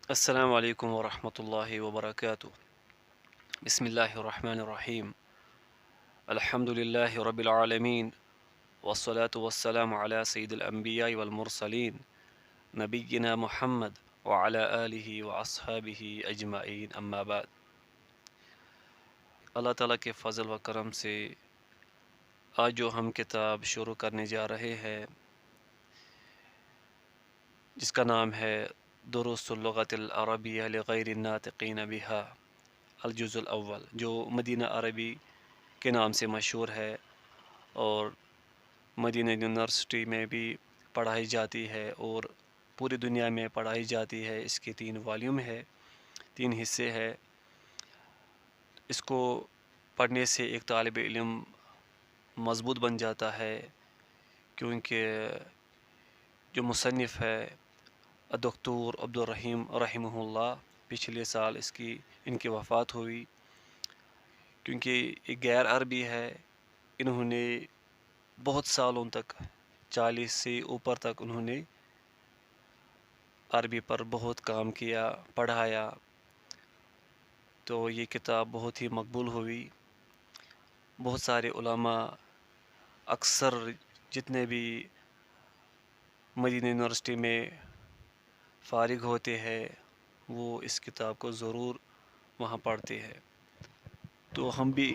السلام علیکم ورحمۃ اللہ وبرکاتہ۔ بسم اللہ الرحمن الرحیم۔ الحمد للہ رب العالمین، والصلاة والسلام علی سید الانبیاء والمرسلین، نبینا محمد وعلی آلہ واصحابہ اجمعین، اما بعد۔ اللہ تعالیٰ کے فضل و کرم سے آج جو ہم کتاب شروع کرنے جا رہے ہیں، جس کا نام ہے دروس اللغۃ العربیہ لغیر الناطقین بہا، الجزء الاول، جو مدینہ عربی کے نام سے مشہور ہے اور مدینہ یونیورسٹی میں بھی پڑھائی جاتی ہے اور پوری دنیا میں پڑھائی جاتی ہے۔ اس کے 3 والیوم ہے، 3 حصے ہے۔ اس کو پڑھنے سے ایک طالب علم مضبوط بن جاتا ہے، کیونکہ جو مصنف ہے دکتور عبدالرحیم رحمہ اللہ، پچھلے سال ان کی وفات ہوئی، کیونکہ ایک غیر عربی ہے۔ انہوں نے بہت سالوں تک، 40 سے اوپر تک انہوں نے عربی پر بہت کام کیا، پڑھایا، تو یہ کتاب بہت ہی مقبول ہوئی۔ بہت سارے علماء، اکثر جتنے بھی مدینہ یونیورسٹی میں فارغ ہوتے ہیں، وہ اس کتاب کو ضرور وہاں پڑھتے ہیں۔ تو ہم بھی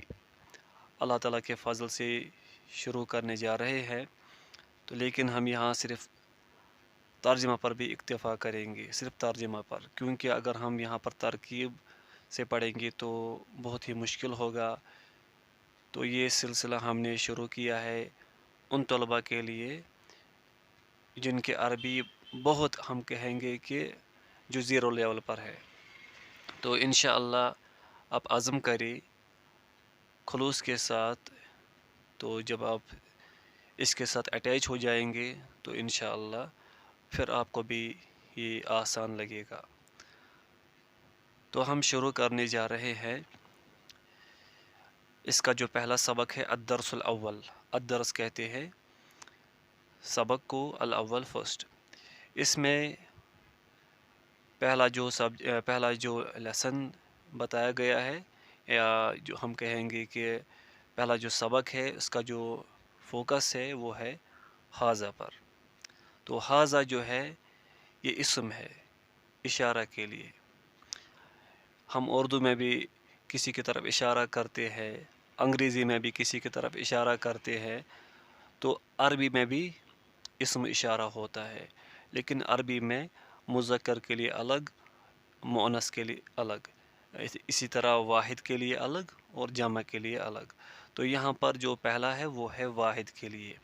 اللہ تعالیٰ کے فضل سے شروع کرنے جا رہے ہیں، تو لیکن ہم یہاں صرف ترجمہ پر بھی اکتفا کریں گے، صرف ترجمہ پر، کیونکہ اگر ہم یہاں پر ترکیب سے پڑھیں گے تو بہت ہی مشکل ہوگا۔ تو یہ سلسلہ ہم نے شروع کیا ہے ان طلباء کے لیے جن کے عربی بہت، ہم کہیں گے کہ جو 0 لیول پر ہے۔ تو انشاءاللہ آپ عزم کریں خلوص کے ساتھ، تو جب آپ اس کے ساتھ اٹیچ ہو جائیں گے تو انشاءاللہ پھر آپ کو بھی یہ آسان لگے گا۔ تو ہم شروع کرنے جا رہے ہیں۔ اس کا جو پہلا سبق ہے الدرس الاول، الدرس کہتے ہیں سبق کو، الاول فرسٹ۔ اس میں پہلا جو لیسن بتایا گیا ہے، یا جو ہم کہیں گے کہ پہلا جو سبق ہے، اس کا جو فوکس ہے وہ ہے ھذا پر۔ تو ھذا جو ہے یہ اسم ہے، اشارہ کے لیے۔ ہم اردو میں بھی کسی کی طرف اشارہ کرتے ہیں، انگریزی میں بھی کسی کی طرف اشارہ کرتے ہیں، تو عربی میں بھی اسم اشارہ ہوتا ہے، لیکن عربی میں مذکر کے لیے الگ، مؤنث کے لیے الگ، اسی طرح واحد کے لیے الگ اور جمع کے لیے الگ۔ تو یہاں پر جو پہلا ہے وہ ہے واحد کے لیے،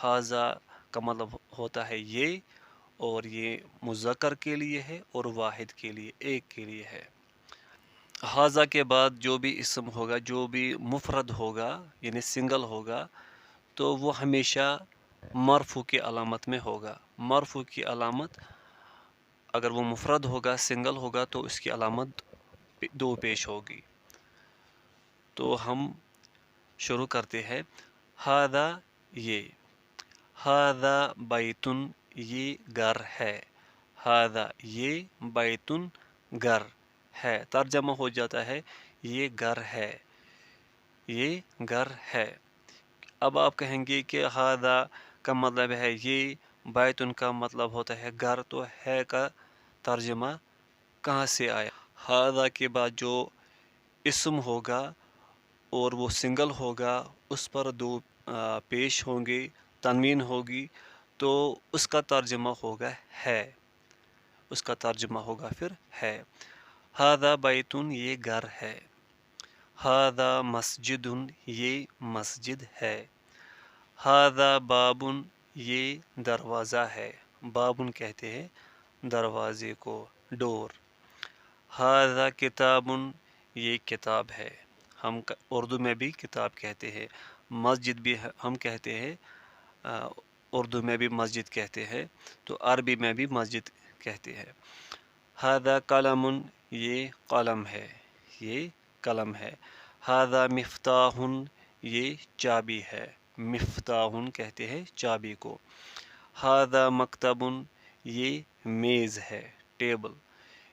ھذا کا مطلب ہوتا ہے یہ، اور یہ مذکر کے لیے ہے اور واحد کے لیے، ایک کے لیے ہے۔ ھذا کے بعد جو بھی اسم ہوگا، جو بھی مفرد ہوگا یعنی سنگل ہوگا، تو وہ ہمیشہ مرفوع کی علامت میں ہوگا۔ مرفوع کی علامت، اگر وہ مفرد ہوگا، سنگل ہوگا، تو اس کی علامت 2 پیش ہوگی۔ تو ہم شروع کرتے ہیں۔ ھذا یہ، ھذا بیتن یہ گھر ہے، ھذا یہ بیتن گھر ہے، ترجمہ ہو جاتا ہے یہ گھر ہے، یہ گھر ہے۔ اب آپ کہیں گے کہ ھذا کا مطلب ہے یہ، بیتن کا مطلب ہوتا ہے گھر، تو ہے کا ترجمہ کہاں سے آیا؟ ھذا کے بعد جو اسم ہوگا اور وہ سنگل ہوگا، اس پر 2 پیش ہوں گے، تنوین ہوگی، تو اس کا ترجمہ ہوگا ہے، اس کا ترجمہ ہوگا پھر ہے۔ ھذا بیتن یہ گھر ہے، ھذا مسجد یہ مسجد ہے، ھذا باب یہ دروازہ ہے، بابن کہتے ہیں دروازے کو، ڈور۔ ھذا کتاب یہ کتاب ہے، ہم اردو میں بھی کتاب کہتے ہیں، مسجد بھی ہم کہتے ہیں، اردو میں بھی مسجد کہتے ہیں، تو عربی میں بھی مسجد کہتے ہیں۔ ھذا قلم یہ قلم ہے، یہ قلم ہے۔ ھذا مفتاح یہ چابی ہے، مفتاح کہتے ہیں چابی کو۔ ھذا مکتب یہ میز ہے، ٹیبل۔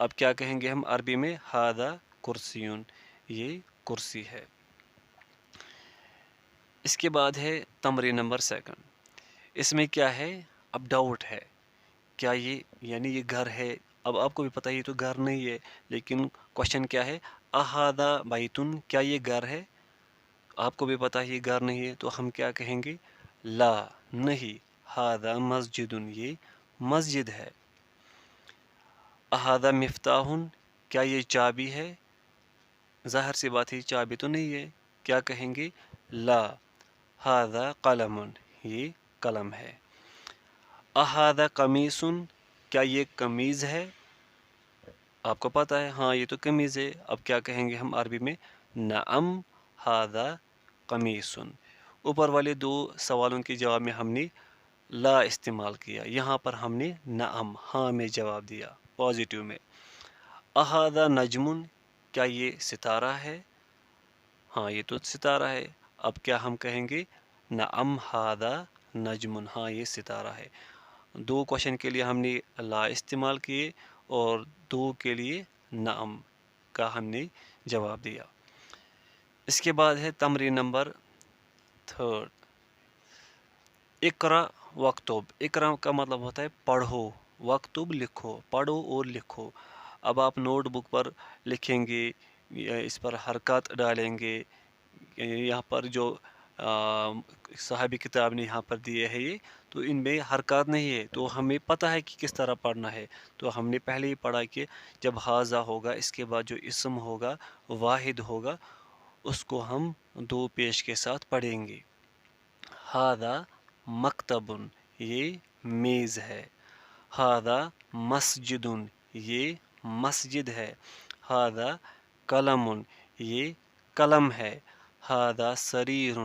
اب کیا کہیں گے ہم عربی میں؟ ہاذا کرسیون، یہ کرسی ہے۔ اس کے بعد ہے تمرین نمبر 2۔ اس میں کیا ہے؟ اب ڈاؤٹ ہے، کیا یہ یعنی یہ گھر ہے؟ اب آپ کو بھی پتہ ہے یہ تو گھر نہیں ہے، لیکن کوشچن کیا ہے؟ اہذا بیتن، کیا یہ گھر ہے؟ آپ کو بھی پتہ ہے یہ گھر نہیں ہے، تو ہم کیا کہیں گے؟ لا، نہیں، ہاذا مسجدن، یہ مسجد ہے۔ اہذا مفتاح، کیا یہ چابی ہے؟ ظاہر سی بات ہے چابی تو نہیں ہے، کیا کہیں گے؟ لا، ہاذا قلم، یہ قلم ہے۔ اہذا قمیص، کیا یہ قمیض ہے؟ آپ کو پتہ ہے ہاں یہ تو قمیض ہے، اب کیا کہیں گے ہم عربی میں؟ نعم ہاذا قمیص۔ اوپر والے 2 سوالوں کے جواب میں ہم نے لا استعمال کیا، یہاں پر ہم نے نعم، ہاں میں جواب دیا پازیٹیو میں۔ اہذا نجم، کیا یہ ستارہ ہے؟ ہاں یہ تو ستارہ ہے، اب کیا ہم کہیں گے؟ نعم ہاذا نجم، ہاں یہ ستارہ ہے۔ 2 کوشچن کے لیے ہم نے لا استعمال کیے اور 2 کے لیے نعم کا ہم نے جواب دیا۔ اس کے بعد ہے تمرین نمبر 3۔ اقرا وکتب، اقرا کا مطلب ہوتا ہے پڑھو، وکتب لکھو، پڑھو اور لکھو۔ اب آپ نوٹ بک پر لکھیں گے، اس پر حرکات ڈالیں گے، یہاں پر جو صاحب کتاب نے یہاں پر دیے ہے یہ تو ان میں حرکات نہیں ہے، تو ہمیں پتہ ہے کہ کس طرح پڑھنا ہے۔ تو ہم نے پہلے ہی پڑھا کہ جب ہاذا ہوگا اس کے بعد جو اسم ہوگا واحد ہوگا اس کو ہم 2 پیش کے ساتھ پڑھیں گے۔ ہاذا مکتب، یہ میز ہے۔ ہاذا مسجد، یہ مسجد ہے۔ ہاذا قلم، یہ قلم ہے۔ ہاذا سریر،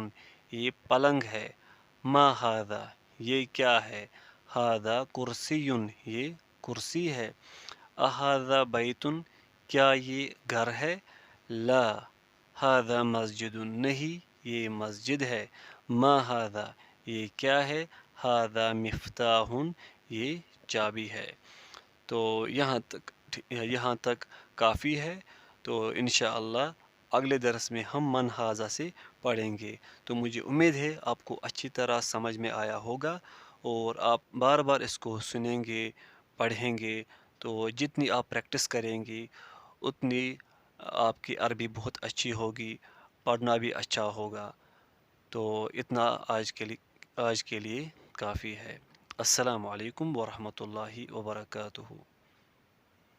یہ پلنگ ہے۔ ما ہاذا، یہ کیا ہے؟ ہاذا کرسی، یہ کرسی ہے۔ اہذا بیت، کیا یہ گھر ہے؟ لا، ہاذا مسجد، نہیں یہ مسجد ہے۔ ما ہاذا، یہ کیا ہے؟ ہاذا مفتاح، یہ چابی ہے۔ تو یہاں تک کافی ہے، تو انشاءاللہ اگلے درس میں ہم من ہاذا سے پڑھیں گے۔ تو مجھے امید ہے آپ کو اچھی طرح سمجھ میں آیا ہوگا اور آپ بار بار اس کو سنیں گے، پڑھیں گے، تو جتنی آپ پریکٹس کریں گی اتنی آپ کی عربی بہت اچھی ہوگی، پڑھنا بھی اچھا ہوگا۔ تو اتنا آج کے لیے کافی ہے۔ السلام علیکم ورحمۃ اللہ وبرکاتہ۔